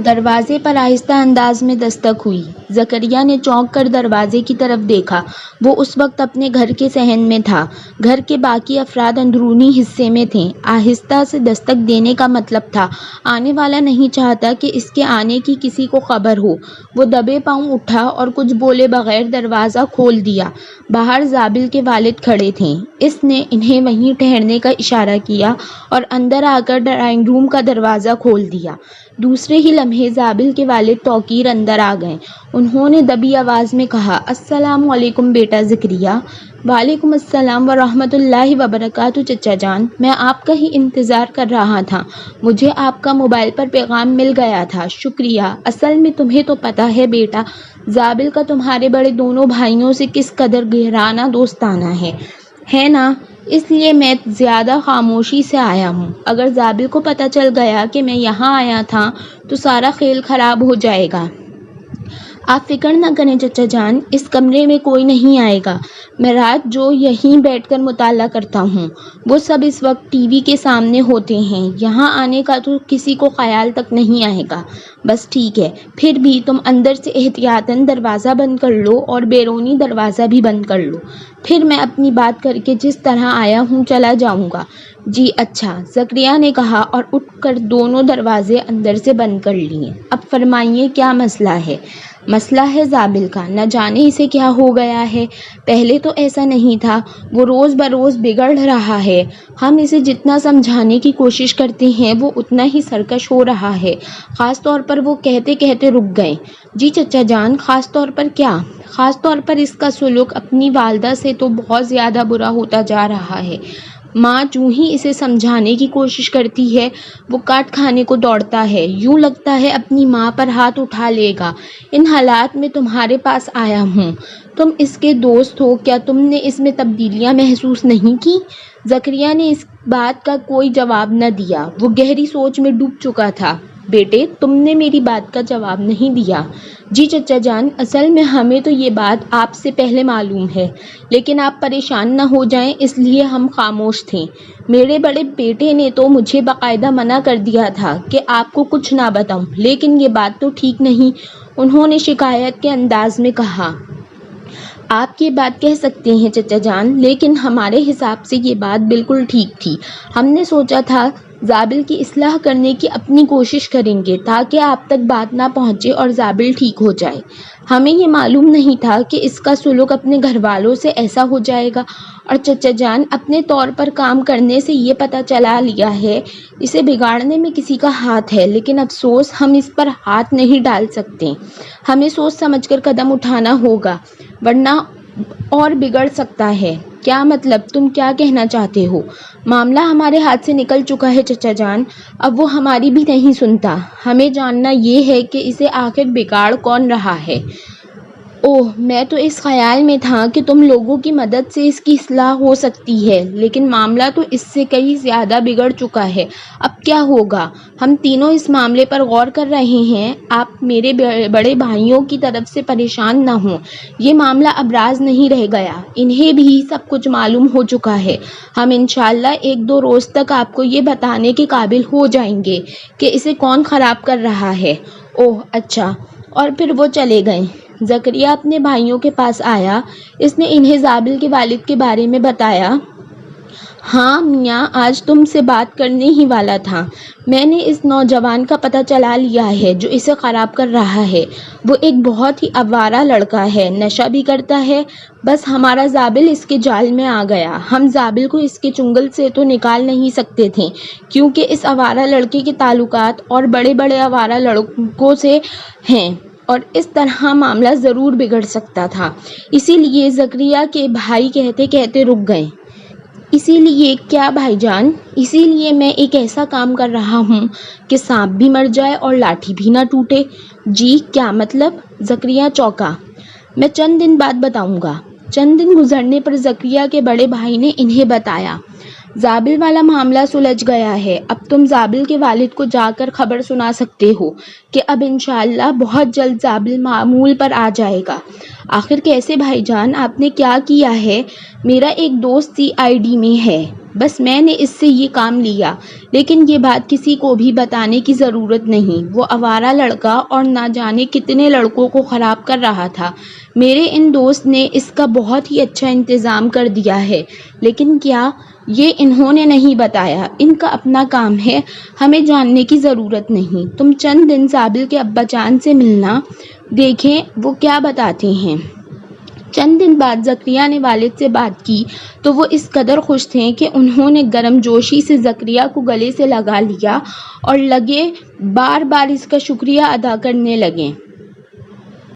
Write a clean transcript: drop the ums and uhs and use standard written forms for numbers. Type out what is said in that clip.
دروازے پر آہستہ انداز میں دستک ہوئی۔ زکریا نے چونک کر دروازے کی طرف دیکھا۔ وہ اس وقت اپنے گھر کے صحن میں تھا۔ گھر کے باقی افراد اندرونی حصے میں تھے۔ آہستہ سے دستک دینے کا مطلب تھا آنے والا نہیں چاہتا کہ اس کے آنے کی کسی کو خبر ہو۔ وہ دبے پاؤں اٹھا اور کچھ بولے بغیر دروازہ کھول دیا۔ باہر زابل کے والد کھڑے تھے۔ اس نے انہیں وہیں ٹھہرنے کا اشارہ کیا اور اندر آ کر ڈرائنگ روم کا دروازہ کھول دیا۔ دوسرے ہی لمحے زابل کے والد توقیر اندر آ گئے۔ انہوں نے دبی آواز میں کہا، السلام علیکم بیٹا زکریا۔ وعلیکم السلام ورحمۃ اللہ وبرکاتہ چچا جان، میں آپ کا ہی انتظار کر رہا تھا۔ مجھے آپ کا موبائل پر پیغام مل گیا تھا، شکریہ۔ اصل میں تمہیں تو پتہ ہے بیٹا، زابل کا تمہارے بڑے دونوں بھائیوں سے کس قدر گہرا دوستانہ ہے نا، اس لیے میں زیادہ خاموشی سے آیا ہوں۔ اگر زابل کو پتہ چل گیا کہ میں یہاں آیا تھا تو سارا کھیل خراب ہو جائے گا۔ آپ فکر نہ کریں چچا جان، اس کمرے میں کوئی نہیں آئے گا۔ میں رات جو یہیں بیٹھ کر مطالعہ کرتا ہوں، وہ سب اس وقت ٹی وی کے سامنے ہوتے ہیں۔ یہاں آنے کا تو کسی کو خیال تک نہیں آئے گا۔ بس ٹھیک ہے، پھر بھی تم اندر سے احتیاطاً دروازہ بند کر لو اور بیرونی دروازہ بھی بند کر لو، پھر میں اپنی بات کر کے جس طرح آیا ہوں چلا جاؤں گا۔ جی اچھا، زکریا نے کہا اور اٹھ کر دونوں دروازے اندر سے بند کر لیے۔ اب فرمائیے کیا مسئلہ ہے؟ مسئلہ ہے زابل کا، نہ جانے اسے کیا ہو گیا ہے۔ پہلے تو ایسا نہیں تھا، وہ روز بروز بگڑ رہا ہے۔ ہم اسے جتنا سمجھانے کی کوشش کرتے ہیں وہ اتنا ہی سرکش ہو رہا ہے۔ خاص طور پر وہ کہتے کہتے رک گئے۔ جی چچا جان، خاص طور پر کیا؟ خاص طور پر اس کا سلوک اپنی والدہ سے تو بہت زیادہ برا ہوتا جا رہا ہے۔ ماں جو ہی اسے سمجھانے کی کوشش کرتی ہے وہ کاٹ کھانے کو دوڑتا ہے، یوں لگتا ہے اپنی ماں پر ہاتھ اٹھا لے گا۔ ان حالات میں تمہارے پاس آیا ہوں، تم اس کے دوست ہو، کیا تم نے اس میں تبدیلیاں محسوس نہیں کی؟ زکریا نے اس بات کا کوئی جواب نہ دیا، وہ گہری سوچ میں ڈوب چکا تھا۔ بیٹے، تم نے میری بات کا جواب نہیں دیا۔ جی چچا جان، اصل میں ہمیں تو یہ بات آپ سے پہلے معلوم ہے، لیکن آپ پریشان نہ ہو جائیں اس لیے ہم خاموش تھے۔ میرے بڑے بیٹے نے تو مجھے باقاعدہ منع کر دیا تھا کہ آپ کو کچھ نہ بتاؤں، لیکن یہ بات تو ٹھیک نہیں، انہوں نے شکایت کے انداز میں کہا۔ آپ یہ بات کہہ سکتے ہیں چچا جان، لیکن ہمارے حساب سے یہ بات بالکل ٹھیک تھی۔ ہم نے سوچا تھا زابل کی اصلاح کرنے کی اپنی کوشش کریں گے تاکہ آپ تک بات نہ پہنچے اور زابل ٹھیک ہو جائے۔ ہمیں یہ معلوم نہیں تھا کہ اس کا سلوک اپنے گھر والوں سے ایسا ہو جائے گا۔ اور چچا جان، اپنے طور پر کام کرنے سے یہ پتہ چلا لیا ہے اسے بگاڑنے میں کسی کا ہاتھ ہے، لیکن افسوس ہم اس پر ہاتھ نہیں ڈال سکتے۔ ہمیں سوچ سمجھ کر قدم اٹھانا ہوگا، ورنہ اور بگڑ سکتا ہے۔ کیا مطلب؟ تم کیا کہنا چاہتے ہو؟ معاملہ ہمارے ہاتھ سے نکل چکا ہے چچا جان، اب وہ ہماری بھی نہیں سنتا۔ ہمیں جاننا یہ ہے کہ اسے آخر بگاڑ کون رہا ہے۔ اوہ، میں تو اس خیال میں تھا کہ تم لوگوں کی مدد سے اس کی اصلاح ہو سکتی ہے، لیکن معاملہ تو اس سے کہیں زیادہ بگڑ چکا ہے۔ اب کیا ہوگا؟ ہم تینوں اس معاملے پر غور کر رہے ہیں۔ آپ میرے بڑے بھائیوں کی طرف سے پریشان نہ ہوں، یہ معاملہ اب راز نہیں رہ گیا، انہیں بھی سب کچھ معلوم ہو چکا ہے۔ ہم انشاءاللہ 1-2 روز تک آپ کو یہ بتانے کے قابل ہو جائیں گے کہ اسے کون خراب کر رہا ہے۔ اوہ اچھا، اور پھر وہ چلے گئے۔ زکریا اپنے بھائیوں کے پاس آیا۔ اس نے انہیں زابل کے والد کے بارے میں بتایا۔ ہاں میاں، آج تم سے بات کرنے ہی والا تھا۔ میں نے اس نوجوان کا پتہ چلا لیا ہے جو اسے خراب کر رہا ہے۔ وہ ایک بہت ہی آوارہ لڑکا ہے، نشہ بھی کرتا ہے۔ بس ہمارا زابل اس کے جال میں آ گیا۔ ہم زابل کو اس کے چنگل سے تو نکال نہیں سکتے تھے، کیونکہ اس آوارہ لڑکے کے تعلقات اور بڑے بڑے آوارہ لڑکوں سے ہیں، اور اس طرح معاملہ ضرور بگڑ سکتا تھا۔ اسی لیے زکریا کے بھائی کہتے کہتے رک گئے۔ اسی لیے کیا بھائی جان؟ اسی لیے میں ایک ایسا کام کر رہا ہوں کہ سانپ بھی مر جائے اور لاٹھی بھی نہ ٹوٹے۔ جی کیا مطلب؟ زکریا چونکا۔ میں چند دن بعد بتاؤں گا۔ چند دن گزرنے پر زکریا کے بڑے بھائی نے انہیں بتایا، زابل والا معاملہ سلجھ گیا ہے۔ اب تم زابل کے والد کو جا کر خبر سنا سکتے ہو کہ اب انشاءاللہ بہت جلد زابل معمول پر آ جائے گا۔ آخر کیسے بھائی جان؟ آپ نے کیا کیا ہے؟ میرا ایک دوست CID میں ہے، بس میں نے اس سے یہ کام لیا، لیکن یہ بات کسی کو بھی بتانے کی ضرورت نہیں۔ وہ آوارہ لڑکا اور نہ جانے کتنے لڑکوں کو خراب کر رہا تھا۔ میرے ان دوست نے اس کا بہت ہی اچھا انتظام کر دیا ہے، لیکن کیا یہ انہوں نے نہیں بتایا؟ ان کا اپنا کام ہے، ہمیں جاننے کی ضرورت نہیں۔ تم چند دن صابر کے ابا جان سے ملنا، دیکھیں وہ کیا بتاتے ہیں۔ چند دن بعد زکریا نے والد سے بات کی تو وہ اس قدر خوش تھے کہ انہوں نے گرم جوشی سے زکریا کو گلے سے لگا لیا اور بار بار اس کا شکریہ ادا کرنے لگے۔